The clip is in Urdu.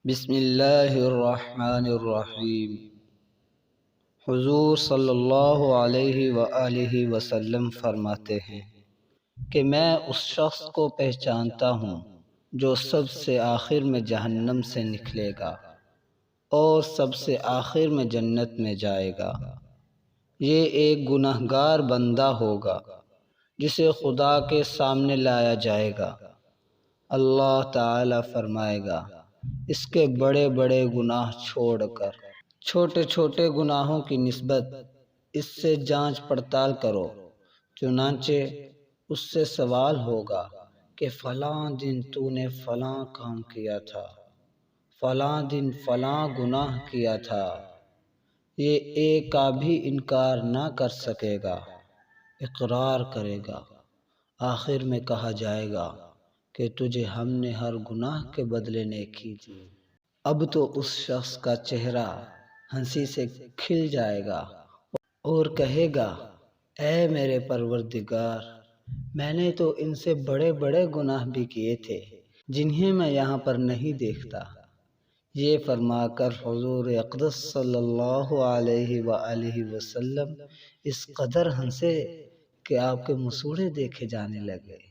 بسم اللہ الرحمن الرحیم۔ حضور صلی اللہ علیہ وآلہ وسلم فرماتے ہیں کہ میں اس شخص کو پہچانتا ہوں جو سب سے آخر میں جہنم سے نکلے گا اور سب سے آخر میں جنت میں جائے گا۔ یہ ایک گنہگار بندہ ہوگا جسے خدا کے سامنے لایا جائے گا۔ اللہ تعالی فرمائے گا اس کے بڑے بڑے گناہ چھوڑ کر چھوٹے چھوٹے گناہوں کی نسبت اس سے جانچ پڑتال کرو۔ چنانچہ اس سے سوال ہوگا کہ فلاں دن تو نے فلاں کام کیا تھا، فلاں دن فلاں گناہ کیا تھا۔ یہ ایک کا بھی انکار نہ کر سکے گا، اقرار کرے گا۔ آخر میں کہا جائے گا کہ تجھے ہم نے ہر گناہ کے بدلے نیکی دی۔ اب تو اس شخص کا چہرہ ہنسی سے کھل جائے گا اور کہے گا، اے میرے پروردگار، میں نے تو ان سے بڑے بڑے گناہ بھی کیے تھے جنہیں میں یہاں پر نہیں دیکھتا۔ یہ فرما کر حضور اقدس صلی اللہ علیہ وآلہ وسلم اس قدر ہنسے کہ آپ کے مسوڑے دیکھے جانے لگے۔